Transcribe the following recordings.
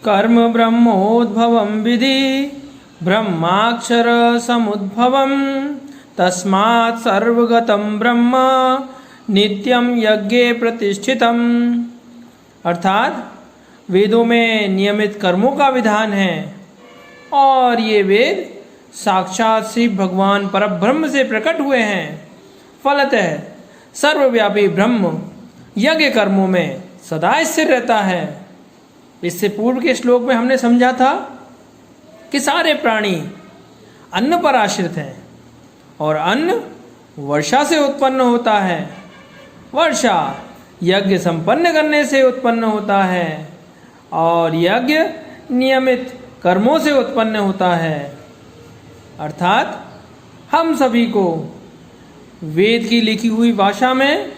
कर्म ब्रह्मोद्भवं विधि ब्रह्माक्षर समुद्भवं तस्मात् सर्वगतं ब्रह्म नित्यं यज्ञे प्रतिष्ठितम। अर्थात वेदों में नियमित कर्मों का विधान है और ये वेद साक्षात श्री भगवान परब्रह्म से प्रकट हुए हैं। फलतः सर्वव्यापी ब्रह्म यज्ञ कर्मों में सदा स्थिर रहता है। इससे पूर्व के श्लोक में हमने समझा था कि सारे प्राणी अन्न पर आश्रित हैं और अन्न वर्षा से उत्पन्न होता है, वर्षा यज्ञ संपन्न करने से उत्पन्न होता है और यज्ञ नियमित कर्मों से उत्पन्न होता है। अर्थात हम सभी को वेद की लिखी हुई भाषा में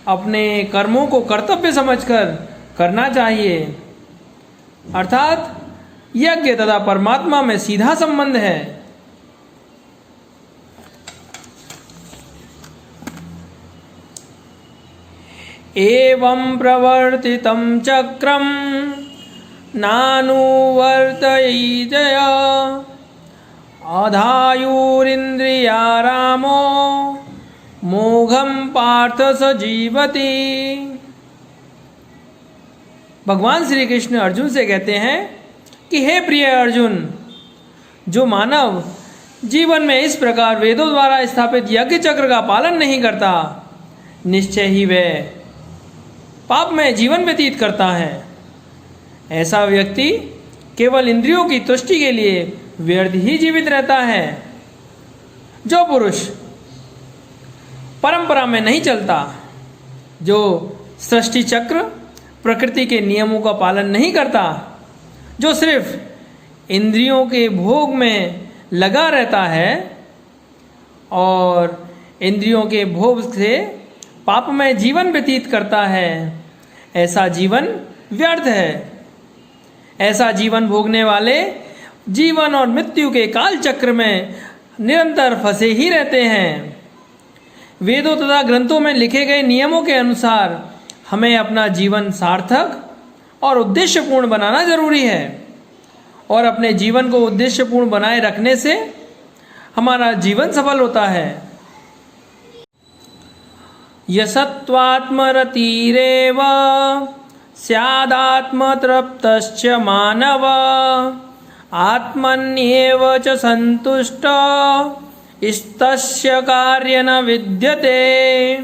अपने कर्मों को कर्तव्य समझकर करना चाहिए। अर्थात यज्ञ तथा परमात्मा में सीधा संबंध है। एवं प्रवर्तितं चक्रं नानुवर्तयेजय अधायुरिन्द्रियारामो मोघम पार्थ स जीवति। भगवान श्री कृष्ण अर्जुन से कहते हैं कि हे प्रिय अर्जुन, जो मानव जीवन में इस प्रकार वेदों द्वारा स्थापित यज्ञ चक्र का पालन नहीं करता, निश्चय ही वह पाप में जीवन व्यतीत करता है। ऐसा व्यक्ति केवल इंद्रियों की तुष्टि के लिए व्यर्थ ही जीवित रहता है। जो पुरुष परंपरा में नहीं चलता, जो सृष्टि चक्र प्रकृति के नियमों का पालन नहीं करता, जो सिर्फ इंद्रियों के भोग में लगा रहता है और इंद्रियों के भोग से पाप में जीवन व्यतीत करता है, ऐसा जीवन व्यर्थ है। ऐसा जीवन भोगने वाले जीवन और मृत्यु के काल चक्र में निरंतर फंसे ही रहते हैं। वेदों तथा ग्रंथों में लिखे गए नियमों के अनुसार हमें अपना जीवन सार्थक और उद्देश्यपूर्ण बनाना जरूरी है और अपने जीवन को उद्देश्यपूर्ण बनाए रखने से हमारा जीवन सफल होता है। यसत्वात्मरतिरेव स्यादात्मतृप्तश्च मानव आत्मन्येव च संतुष्ट इस्तस्य कार्य न विद्यते।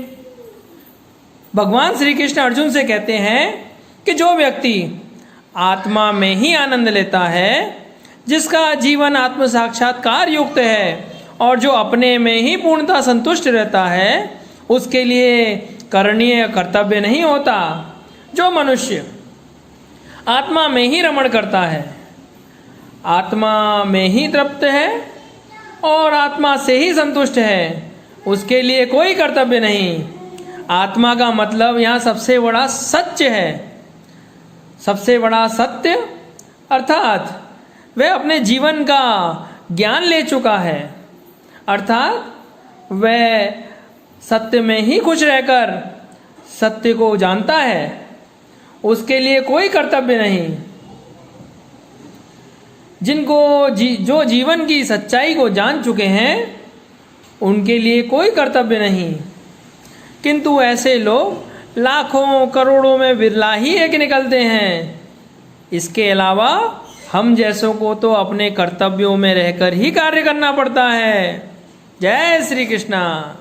भगवान श्री कृष्ण अर्जुन से कहते हैं कि जो व्यक्ति आत्मा में ही आनंद लेता है, जिसका जीवन आत्म साक्षात्कार युक्त है और जो अपने में ही पूर्णतः संतुष्ट रहता है, उसके लिए करणीय कर्तव्य नहीं होता। जो मनुष्य आत्मा में ही रमण करता है, आत्मा में ही तृप्त है और आत्मा से ही संतुष्ट है, उसके लिए कोई कर्तव्य नहीं। आत्मा का मतलब यहाँ सबसे बड़ा सत्य है। सबसे बड़ा सत्य अर्थात वह अपने जीवन का ज्ञान ले चुका है, अर्थात वह सत्य में ही खुश रहकर सत्य को जानता है, उसके लिए कोई कर्तव्य नहीं। जिनको जो जीवन की सच्चाई को जान चुके हैं, उनके लिए कोई कर्तव्य नहीं। किंतु ऐसे लोग लाखों करोड़ों में बिरला ही एक निकलते हैं। इसके अलावा हम जैसों को तो अपने कर्तव्यों में रहकर ही कार्य करना पड़ता है। जय श्री कृष्णा।